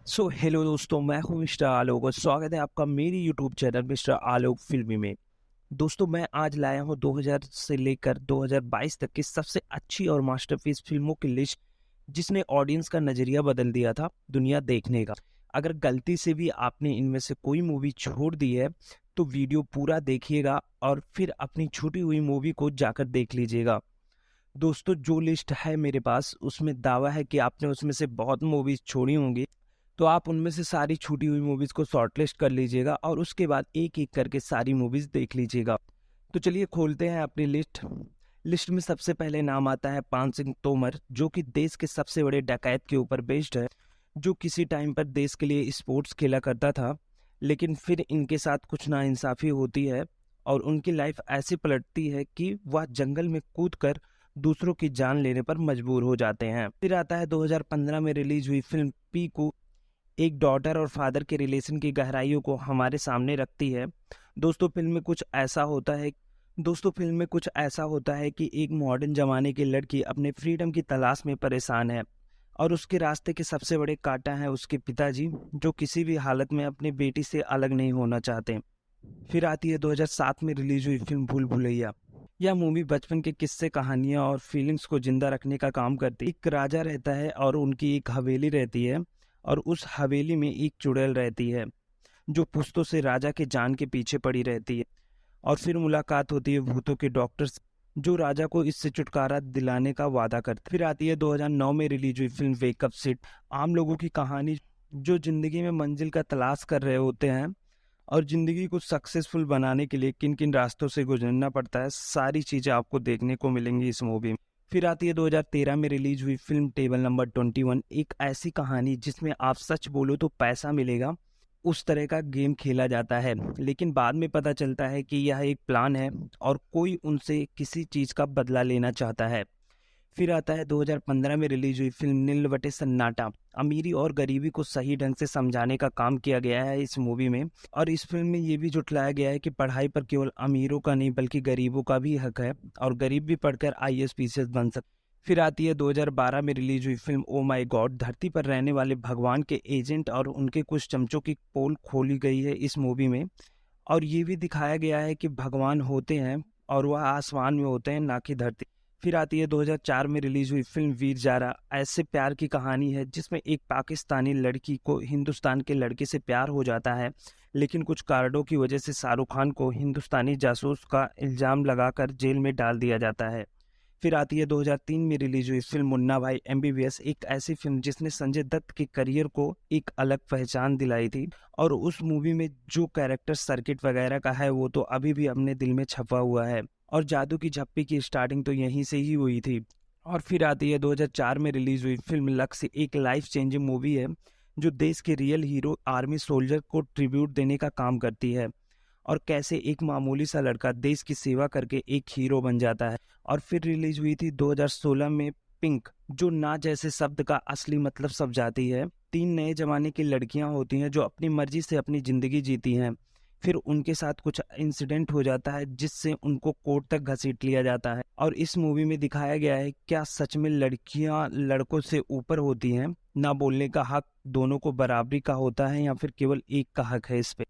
Hello दोस्तों, मैं हूं मिस्टर आलोक और स्वागत है आपका मेरी यूट्यूब चैनल मिस्टर आलोक फिल्मी में। दोस्तों, मैं आज लाया हूं 2000 से लेकर 2022 तक की सबसे अच्छी और मास्टरपीस फिल्मों की लिस्ट, जिसने ऑडियंस का नजरिया बदल दिया था दुनिया देखने का। अगर गलती से भी आपने इनमें से कोई मूवी छोड़ दी है तो वीडियो पूरा देखिएगा और फिर अपनी छूटी हुई मूवी को जाकर देख लीजिएगा। दोस्तों, जो लिस्ट है मेरे पास उसमें दावा है कि आपने उसमें से बहुत मूवीज छोड़ी होंगी, तो आप उनमें से सारी छूटी हुई मूवीज को शॉर्टलिस्ट कर लीजिएगा और उसके बाद एक एक करके सारी मूवीज देख लीजिएगा। तो चलिए खोलते हैं अपनी लिस्ट में सबसे पहले नाम आता है पान सिंह तोमर, जो कि देश के सबसे बड़े डकैत के ऊपर बेस्ड है, जो किसी टाइम पर देश के लिए स्पोर्ट्स खेला करता था, लेकिन फिर इनके साथ कुछ नाइंसाफी होती है और उनकी लाइफ ऐसी पलटती है कि वह जंगल में कूद कर दूसरों की जान लेने पर मजबूर हो जाते हैं। फिर आता है 2015 में रिलीज हुई फिल्म पीकू, एक डॉटर और फादर के रिलेशन की गहराइयों को हमारे सामने रखती है। दोस्तों, फिल्म में कुछ ऐसा होता है कि एक मॉडर्न जमाने की लड़की अपने फ्रीडम की तलाश में परेशान है और उसके रास्ते के सबसे बड़े कांटा है उसके पिताजी, जो किसी भी हालत में अपनी बेटी से अलग नहीं होना चाहते। फिर आती है 2007 में रिलीज हुई फिल्म भूल भुलैया। यह मूवी बचपन के किस्से, कहानियां और फीलिंग्स को जिंदा रखने का काम करती है। एक राजा रहता है और उनकी एक हवेली रहती है और उस हवेली में एक चुड़ैल रहती है जो पुश्तों से राजा के जान के पीछे पड़ी रहती है। और फिर मुलाकात होती है भूतों के डॉक्टर से, जो राजा को इससे छुटकारा दिलाने का वादा करते। फिर आती है 2009 में रिलीज हुई फिल्म वेकअप सिट। आम लोगों की कहानी जो जिंदगी में मंजिल का तलाश कर रहे होते हैं और जिंदगी को सक्सेसफुल बनाने के लिए किन किन रास्तों से गुजरना पड़ता है, सारी चीजें आपको देखने को मिलेंगी इस मूवी में। फिर आती है 2013 में रिलीज हुई फिल्म टेबल नंबर 21, एक ऐसी कहानी जिसमें आप सच बोलो तो पैसा मिलेगा उस तरह का गेम खेला जाता है, लेकिन बाद में पता चलता है कि यह एक प्लान है और कोई उनसे किसी चीज का बदला लेना चाहता है। फिर आता है 2015 में रिलीज हुई फिल्म नील बटे सन्नाटा। अमीरी और गरीबी को सही ढंग से समझाने का काम किया गया है इस मूवी में, और इस फिल्म में ये भी जुटलाया गया है कि पढ़ाई पर केवल अमीरों का नहीं बल्कि गरीबों का भी हक है और गरीब भी पढ़कर आईएएस पीसीएस बन सकते। फिर आती है 2012 में रिलीज हुई फिल्म ओ माई गॉड। धरती पर रहने वाले भगवान के एजेंट और उनके कुछ चमचों की पोल खोली गई है इस मूवी में, और ये भी दिखाया गया है कि भगवान होते हैं और वह आसमान में होते हैं, ना कि धरती। फिर आती है 2004 में रिलीज हुई फिल्म वीर जारा। ऐसे प्यार की कहानी है जिसमें एक पाकिस्तानी लड़की को हिंदुस्तान के लड़के से प्यार हो जाता है, लेकिन कुछ कारणों की वजह से शाहरुख खान को हिंदुस्तानी जासूस का इल्जाम लगाकर जेल में डाल दिया जाता है। फिर आती है 2003 में रिलीज हुई फिल्म मुन्ना भाई एमबीबीएस, एक ऐसी फिल्म जिसने संजय दत्त के करियर को एक अलग पहचान दिलाई थी, और उस मूवी में जो कैरेक्टर सर्किट वगैरह का है वो तो अभी भी अपने दिल में छपा हुआ है, और जादू की झप्पी की स्टार्टिंग तो यहीं से ही हुई थी। और फिर आती है 2004 में रिलीज हुई फिल्म लक्ष्य, एक लाइफ चेंजिंग मूवी है जो देश के रियल हीरो आर्मी सोल्जर को ट्रिब्यूट देने का काम करती है, और कैसे एक मामूली सा लड़का देश की सेवा करके एक हीरो बन जाता है। और फिर रिलीज हुई थी 2016 में पिंक, जो ना जैसे शब्द का असली मतलब समझाती है। तीन नए जमाने की लड़कियां होती हैं जो अपनी मर्जी से अपनी जिंदगी जीती हैं, फिर उनके साथ कुछ इंसिडेंट हो जाता है जिससे उनको कोर्ट तक घसीट लिया जाता है, और इस मूवी में दिखाया गया है क्या सच में लड़कियां लड़कों से ऊपर होती हैं, ना बोलने का हक दोनों को बराबरी का होता है या फिर केवल एक का हक है इस पे।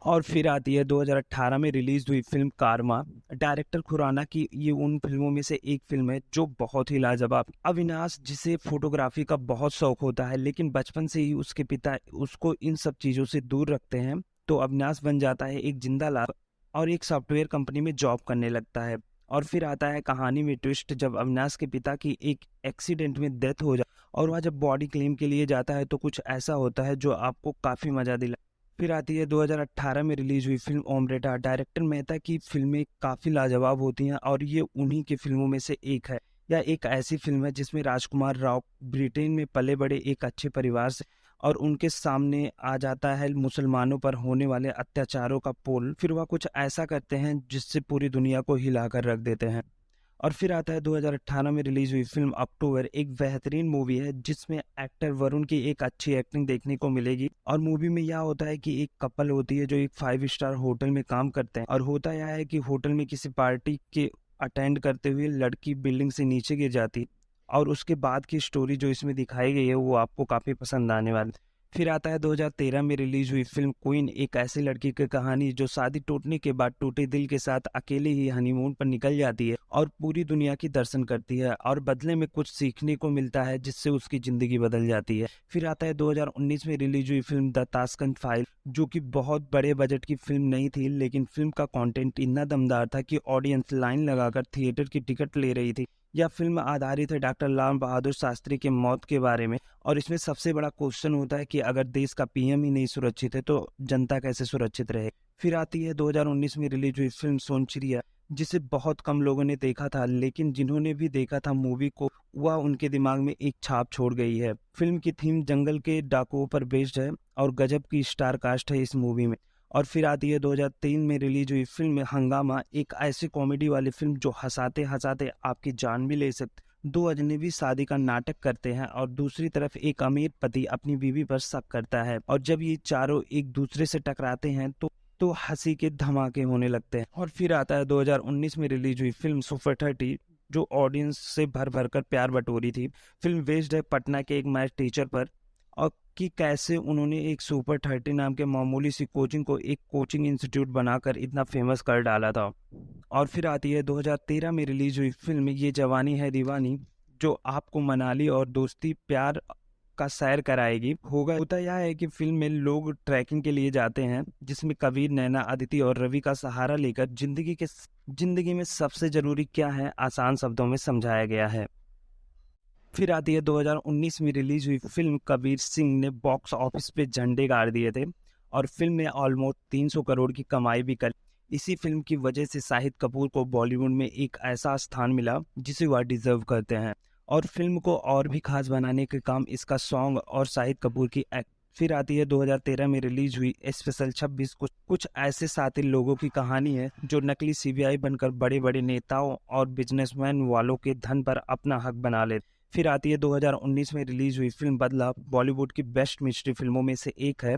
और फिर आती है 2018 में रिलीज हुई फिल्म कारमा। डायरेक्टर खुराना की ये उन फिल्मों में से एक फिल्म है जो बहुत ही लाजवाब। अविनाश, जिसे फोटोग्राफी का बहुत शौक होता है लेकिन बचपन से ही उसके पिता उसको इन सब चीजों से दूर रखते हैं, तो अविनाश बन जाता है एक जिंदा लाश और एक सॉफ्टवेयर कंपनी में जॉब करने लगता है। और फिर आता है कहानी में ट्विस्ट, जब अविनाश के पिता की एक एक्सीडेंट में डेथ हो जाए और वह जब बॉडी क्लेम के लिए जाता है तो कुछ ऐसा होता है जो आपको काफी मजा दिला। फिर आती है 2018 में रिलीज हुई फिल्म ओमरेटा। डायरेक्टर मेहता की फिल्में काफ़ी लाजवाब होती हैं और ये उन्हीं की फिल्मों में से एक है। यह एक ऐसी फिल्म है जिसमें राजकुमार राव ब्रिटेन में पले बड़े एक अच्छे परिवार से, और उनके सामने आ जाता है मुसलमानों पर होने वाले अत्याचारों का पोल। फिर वह कुछ ऐसा करते हैं जिससे पूरी दुनिया को हिलाकर रख देते हैं। और फिर आता है 2018 में रिलीज हुई फिल्म अक्टूबर, एक बेहतरीन मूवी है जिसमें एक्टर वरुण की एक अच्छी एक्टिंग देखने को मिलेगी। और मूवी में यह होता है कि एक कपल होती है जो एक 5 स्टार होटल में काम करते हैं, और होता यह है कि होटल में किसी पार्टी के अटेंड करते हुए लड़की बिल्डिंग से नीचे गिर जाती, और उसके बाद की स्टोरी जो इसमें दिखाई गई है वो आपको काफ़ी पसंद आने वाली। फिर आता है 2013 में रिलीज हुई फिल्म क्वीन, एक ऐसी लड़की की कहानी जो शादी टूटने के बाद टूटे दिल के साथ अकेले ही हनीमून पर निकल जाती है और पूरी दुनिया की दर्शन करती है और बदले में कुछ सीखने को मिलता है जिससे उसकी जिंदगी बदल जाती है। फिर आता है 2019 में रिलीज हुई फिल्म द ताशकंद फाइल, जो कि बहुत बड़े बजट की फिल्म नहीं थी, लेकिन फिल्म का कंटेंट इतना दमदार था कि ऑडियंस लाइन लगाकर थिएटर की टिकट ले रही थी। यह फिल्म आधारित है डॉक्टर लाल बहादुर शास्त्री के मौत के बारे में, और इसमें सबसे बड़ा क्वेश्चन होता है कि अगर देश का पीएम ही नहीं सुरक्षित है तो जनता कैसे सुरक्षित रहे। फिर आती है 2019 में रिलीज हुई फिल्म सोनचिड़िया, जिसे बहुत कम लोगों ने देखा था, लेकिन जिन्होंने भी देखा था मूवी को, वह उनके दिमाग में एक छाप छोड़ गई है। फिल्म की थीम जंगल के डाकुओं पर बेस्ड है और गजब की स्टार कास्ट है इस मूवी में। और फिर आती है 2003 में रिलीज हुई फिल्म हंगामा, एक ऐसी कॉमेडी वाली फिल्म जो हंसाते हंसाते आपकी जान भी ले सकती। दो अजनबी शादी का नाटक करते हैं और दूसरी तरफ एक अमीर पति अपनी बीवी पर शक करता है, और जब ये चारों एक दूसरे से टकराते हैं तो हंसी के धमाके होने लगते हैं। और फिर आता है 2019 में रिलीज हुई फिल्म सुपर 30, जो ऑडियंस से भर भर कर प्यार बटोरी थी। फिल्म बेस्ड है पटना के एक मैथ टीचर पर, और कि कैसे उन्होंने एक सुपर 30 नाम के मामूली सी कोचिंग को एक कोचिंग इंस्टीट्यूट बनाकर इतना फेमस कर डाला था। और फिर आती है 2013 में रिलीज हुई फिल्म ये जवानी है दीवानी, जो आपको मनाली और दोस्ती प्यार का सैर कराएगी। होता यह है कि फिल्म में लोग ट्रैकिंग के लिए जाते हैं, जिसमें कबीर, नैना, अदिति और रवि का सहारा लेकर जिंदगी में सबसे जरूरी क्या है आसान शब्दों में समझाया गया है। फिर आती है 2019 में रिलीज हुई फिल्म कबीर सिंह ने बॉक्स ऑफिस पे झंडे गाड़ दिए थे और फिल्म ने ऑलमोस्ट 300 करोड़ की कमाई भी कर। इसी फिल्म की वजह से शाहिद कपूर को बॉलीवुड में एक ऐसा स्थान मिला जिसे वह डिजर्व करते हैं, और फिल्म को और भी खास बनाने के काम इसका सॉन्ग और शाहिद कपूर की एक्ट। फिर आती है 2013 में रिलीज हुई स्पेशल 26, कुछ ऐसे साथी लोगों की कहानी है जो नकली सीबीआई बनकर बड़े बड़े नेताओं और बिजनेसमैन वालों के धन पर अपना हक बना लेते। फिर आती है 2019 में रिलीज हुई फिल्म बदला, बॉलीवुड की बेस्ट मिस्ट्री फिल्मों में से एक है।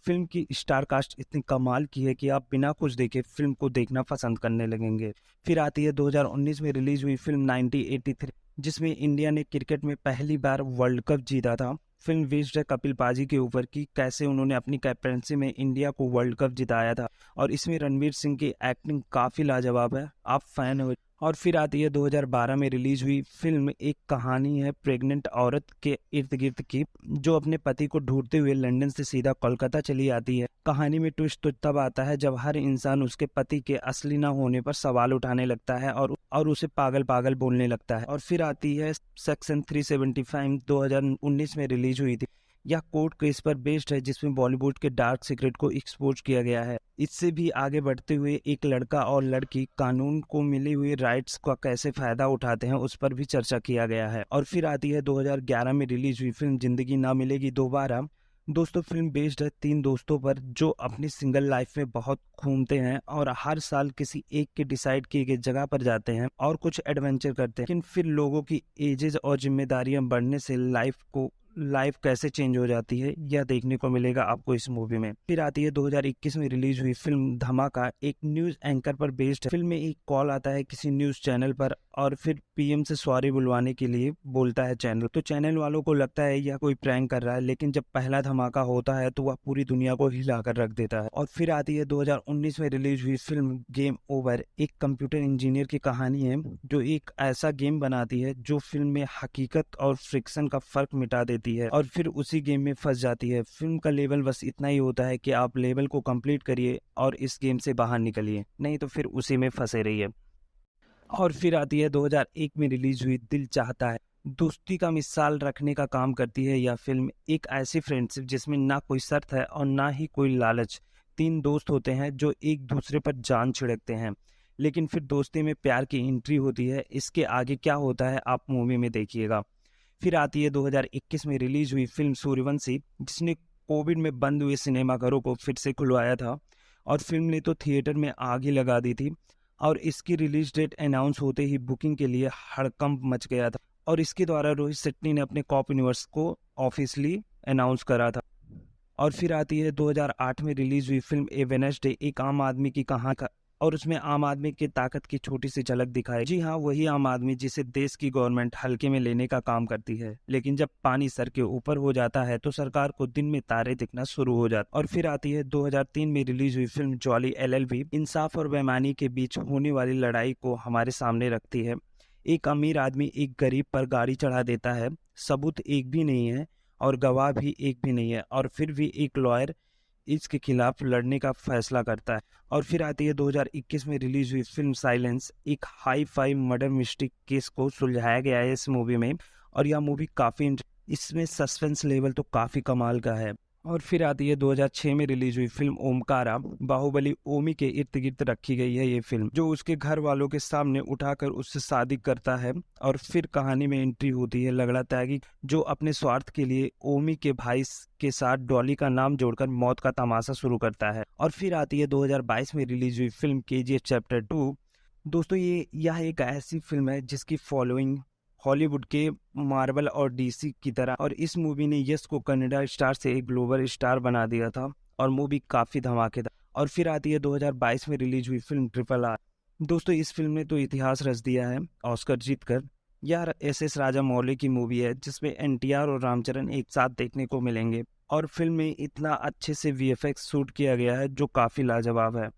फिल्म की स्टार कास्ट इतनी कमाल की है कि आप बिना कुछ देखे फिल्म को देखना पसंद करने लगेंगे। फिर आती है 2019 में रिलीज हुई फिल्म 1983, जिसमें इंडिया ने क्रिकेट में पहली बार वर्ल्ड कप जीता था। फिल्म बेस्ड है कपिल पाजी के ऊपर की कैसे उन्होंने अपनी कैप्टनसी में इंडिया को वर्ल्ड कप जिताया था, और इसमें रणवीर सिंह की एक्टिंग काफ़ी लाजवाब है, आप फैन हो। और फिर आती है 2012 में रिलीज हुई फिल्म एक कहानी है प्रेग्नेंट औरत के इर्द गिर्द की, जो अपने पति को ढूंढते हुए लंदन से सीधा कोलकाता चली आती है। कहानी में ट्विस्ट तो तब आता है जब हर इंसान उसके पति के असली न होने पर सवाल उठाने लगता है और उसे पागल पागल बोलने लगता है। और फिर आती है सेक्शन 375, 2019 में रिलीज हुई थी। यह कोर्ट केस पर बेस्ड है जिसमें बॉलीवुड के डार्क सीक्रेट को एक्सपोज किया गया है। इससे भी आगे बढ़ते हुए एक लड़का और लड़की कानून को मिली हुई राइट्स का कैसे फायदा उठाते हैं उस पर भी चर्चा किया गया है। और फिर आती है 2011 में रिलीज हुई फिल्म जिंदगी ना मिलेगी दोबारा। दोस्तों, फिल्म बेस्ड है 3 दोस्तों पर जो अपनी सिंगल लाइफ में बहुत घूमते हैं और हर साल किसी एक के डिसाइड किए गए जगह पर जाते हैं और कुछ एडवेंचर करते हैं, लेकिन फिर लोगों की एजेस और जिम्मेदारियां बढ़ने से लाइफ कैसे चेंज हो जाती है यह देखने को मिलेगा आपको इस मूवी में। फिर आती है 2021 में रिलीज हुई फिल्म धमाका, एक न्यूज एंकर पर बेस्ड है। फिल्म में एक कॉल आता है किसी न्यूज चैनल पर और फिर पीएम से सॉरी बुलवाने के लिए बोलता है चैनल, तो चैनल वालों को लगता है यह कोई प्रैंक कर रहा है, लेकिन जब पहला धमाका होता है तो वह पूरी दुनिया को हिलाकर रख देता है। और फिर आती है 2019 में रिलीज हुई फिल्म गेम ओवर, एक कंप्यूटर इंजीनियर की कहानी है जो एक ऐसा गेम बनाती है जो फिल्म में हकीकत और फ्रिक्शन का फर्क मिटा देती है और फिर उसी गेम में फंस जाती है। फिल्म का लेवल बस इतना ही होता है कि आप लेवल को कंप्लीट करिए और इस गेम से बाहर निकलिए, नहीं तो फिर उसी में फंसे रहिए। और फिर आती है 2001 में रिलीज हुई दिल चाहता है, दोस्ती का मिसाल रखने का काम करती है यह फिल्म। एक ऐसी फ्रेंडशिप जिसमें ना कोई शर्त है और ना ही कोई लालच। 3 दोस्त होते हैं जो एक दूसरे पर जान छिड़कते हैं, लेकिन फिर दोस्ती में प्यार की एंट्री होती है। इसके आगे क्या होता है आप मूवी में देखिएगा। फिर आती है 2021 में रिलीज हुई फिल्म सूर्यवंशी, जिसने कोविड में बंद हुए सिनेमाघरों को फिर से खुलवाया था और फिल्म ने तो थिएटर में आग ही लगा दी थी। और इसकी रिलीज डेट अनाउंस होते ही बुकिंग के लिए हड़कंप मच गया था और इसके द्वारा रोहित शेट्टी ने अपने कॉप यूनिवर्स को ऑफिशियली अनाउंस करा था। और फिर आती है 2008 में रिलीज हुई फिल्म ए वेडनेसडे, एक आम आदमी की और उसमें आम आदमी की ताकत की छोटी सी झलक दिखाई। जी हाँ, वही आम आदमी जिसे देश की गवर्नमेंट हल्के में लेने का काम करती है, लेकिन जब पानी सर के ऊपर हो जाता है तो सरकार को दिन में तारे दिखना शुरू हो जाता। और फिर आती है 2003 में रिलीज हुई फिल्म जॉली एलएलबी। इंसाफ और बेईमानी के बीच होने वाली लड़ाई को हमारे सामने रखती है। एक अमीर आदमी एक गरीब पर गाड़ी चढ़ा देता है, सबूत एक भी नहीं है और गवाह भी एक भी नहीं है, और फिर भी एक लॉयर इसके खिलाफ लड़ने का फैसला करता है। और फिर आती है 2021 में रिलीज हुई फिल्म साइलेंस। एक hi fi murder mystery case को सुलझाया गया है इस मूवी में, और यह मूवी काफ़ी इसमें सस्पेंस लेवल तो काफ़ी कमाल का है। और फिर आती है 2006 में रिलीज हुई फिल्म ओमकारा। बाहुबली ओमी के इर्द गिर्द रखी गई है ये फिल्म, जो उसके घर वालों के सामने उठाकर उससे शादी करता है। और फिर कहानी में एंट्री होती है लगड़ा त्यागी, जो अपने स्वार्थ के लिए ओमी के भाई के साथ डॉली का नाम जोड़कर मौत का तमाशा शुरू करता है। और फिर आती है 2022 में रिलीज हुई फिल्म केजीएफ चैप्टर 2। दोस्तों यह एक ऐसी फिल्म है जिसकी फॉलोइंग हॉलीवुड के मार्वल और डीसी की तरह, और इस मूवी ने यश को कन्नड़ा स्टार से एक ग्लोबल स्टार बना दिया था, और मूवी काफी धमाकेदार। और फिर आती है 2022 में रिलीज हुई फिल्म ट्रिपल आर। दोस्तों इस फिल्म ने तो इतिहास रच दिया है ऑस्कर जीतकर। यह एस राजामौली की मूवी है जिसमें एनटीआर और रामचरण एक साथ देखने को मिलेंगे, और फिल्म में इतना अच्छे से वीएफएक्स शूट किया गया है जो काफी लाजवाब है।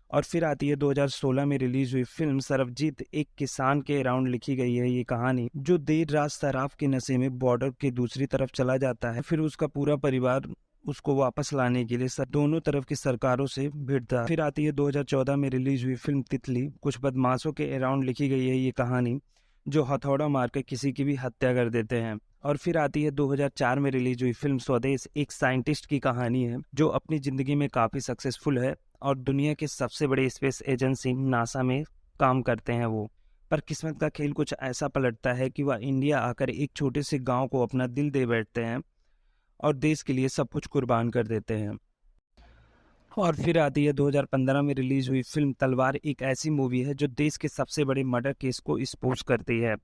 और फिर आती है 2016 में रिलीज हुई फिल्म सरबजीत। एक किसान के अराउंड लिखी गई है ये कहानी, जो देर रात शराब के नशे में बॉर्डर के दूसरी तरफ चला जाता है। फिर उसका पूरा परिवार उसको वापस लाने के लिए दोनों तरफ की सरकारों से भिड़ता है। फिर आती है 2014 में रिलीज हुई फिल्म तितली। कुछ बदमाशों के अराउंड लिखी गई है ये कहानी, जो हथौड़ा मारकर किसी की भी हत्या कर देते हैं। और फिर आती है 2004 में रिलीज हुई फिल्म स्वदेश। एक साइंटिस्ट की कहानी है जो अपनी जिंदगी में काफी सक्सेसफुल है और दुनिया के सबसे बड़े स्पेस एजेंसी नासा में काम करते हैं वो। पर किस्मत का खेल कुछ ऐसा पलटता है कि वह इंडिया आकर एक छोटे से गांव को अपना दिल दे बैठते हैं और देश के लिए सब कुछ कुर्बान कर देते हैं। और फिर आती है 2015 में रिलीज हुई फिल्म तलवार। एक ऐसी मूवी है जो देश के सबसे बड़े मर्डर केस को एक्सपोज करती है।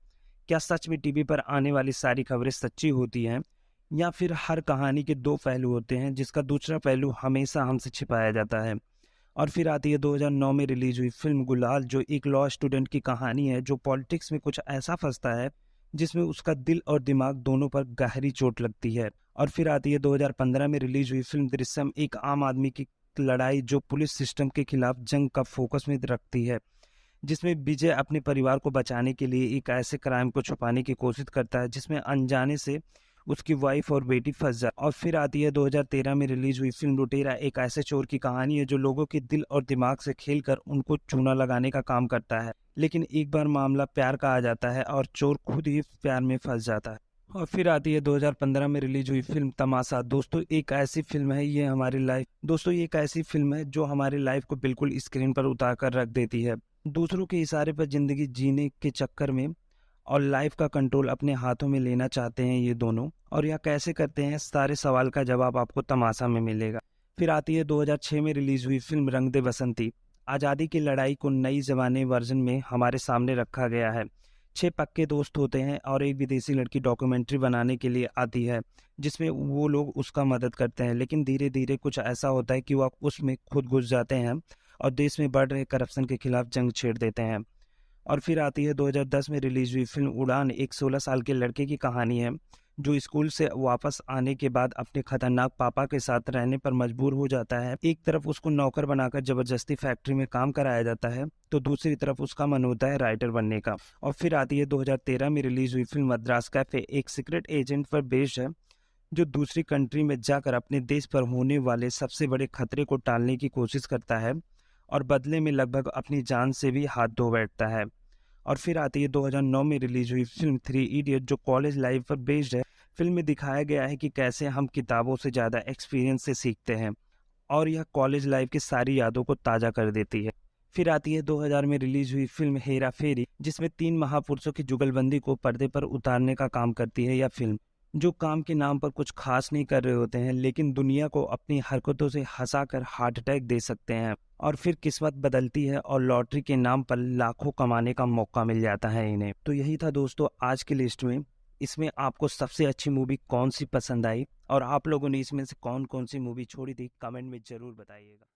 क्या सच में टीवी पर आने वाली सारी खबरें सच्ची होती हैं, या फिर हर कहानी के दो पहलू होते हैं जिसका दूसरा पहलू हमेशा हमसे छिपाया जाता है। और फिर आती है 2009 में रिलीज हुई फिल्म गुलाल, जो एक लॉ स्टूडेंट की कहानी है जो पॉलिटिक्स में कुछ ऐसा फंसता है जिसमें उसका दिल और दिमाग दोनों पर गहरी चोट लगती है। और फिर आती है 2015 में रिलीज हुई फिल्म दृश्यम। एक आम आदमी की लड़ाई जो पुलिस सिस्टम के खिलाफ जंग का फोकस में रखती है, जिसमें विजय अपने परिवार को बचाने के लिए एक ऐसे क्राइम को छुपाने की कोशिश करता है जिसमें अनजाने से उसकी वाइफ और बेटी फंस जाए। और फिर आती है 2013 में रिलीज हुई फिल्म लुटेरा। एक ऐसे चोर की कहानी है जो लोगों के दिल और दिमाग से खेलकर उनको चूना लगाने का काम करता है, लेकिन एक बार मामला प्यार का आ जाता है और चोर खुद ही प्यार में फंस जाता है। और फिर आती है 2015 में रिलीज हुई फिल्म तमाशा। दोस्तों एक ऐसी फिल्म है ये एक ऐसी फिल्म है जो हमारी लाइफ को बिल्कुल स्क्रीन पर उतार कर रख देती है। दूसरों के इशारे पर जिंदगी जीने के चक्कर में और लाइफ का कंट्रोल अपने हाथों में लेना चाहते हैं ये दोनों, और यह कैसे करते हैं सारे सवाल का जवाब आपको तमाशा में मिलेगा। फिर आती है 2006 में रिलीज हुई फिल्म रंग दे बसंती। आज़ादी की लड़ाई को नई जमाने वर्जन में हमारे सामने रखा गया है। 6 पक्के दोस्त होते हैं और एक विदेशी लड़की डॉक्यूमेंट्री बनाने के लिए आती है जिसमें वो लोग उसका मदद करते हैं, लेकिन धीरे धीरे कुछ ऐसा होता है कि वह उसमें खुद घुस जाते हैं और देश में बढ़ रहे करप्शन के खिलाफ जंग छेड़ देते हैं। और फिर आती है 2010 में रिलीज हुई फिल्म उड़ान। एक 16 साल के लड़के की कहानी है जो स्कूल से वापस आने के बाद अपने खतरनाक पापा के साथ रहने पर मजबूर हो जाता है। एक तरफ उसको नौकर बनाकर जबरदस्ती फैक्ट्री में काम कराया जाता है, तो दूसरी तरफ उसका मन होता है राइटर बनने का। और फिर आती है 2013 में रिलीज हुई फिल्म मद्रास कैफे। एक सीक्रेट एजेंट पर बेस्ड है जो दूसरी कंट्री में जाकर अपने देश पर होने वाले सबसे बड़े खतरे को टालने की कोशिश करता है और बदले में लगभग अपनी जान से भी हाथ धो बैठता है। और फिर आती है 2009 में रिलीज हुई फिल्म 3 इडियट, जो कॉलेज लाइफ पर बेस्ड है। फिल्म में दिखाया गया है कि कैसे हम किताबों से ज़्यादा एक्सपीरियंस से सीखते हैं, और यह कॉलेज लाइफ की सारी यादों को ताज़ा कर देती है। फिर आती है 2000 में रिलीज हुई फिल्म हेरा फेरी, जिसमें 3 महापुरुषों की जुगलबंदी को पर्दे पर उतारने का काम करती है यह फिल्म, जो काम के नाम पर कुछ खास नहीं कर रहे होते हैं लेकिन दुनिया को अपनी हरकतों से हंसाकर हार्ट अटैक दे सकते हैं। और फिर किस्मत बदलती है और लॉटरी के नाम पर लाखों कमाने का मौका मिल जाता है इन्हें। तो यही था दोस्तों आज की लिस्ट में। इसमें आपको सबसे अच्छी मूवी कौन सी पसंद आई और आप लोगों ने इसमें से कौन कौन सी मूवी छोड़ी थी, कमेंट में जरूर बताइएगा।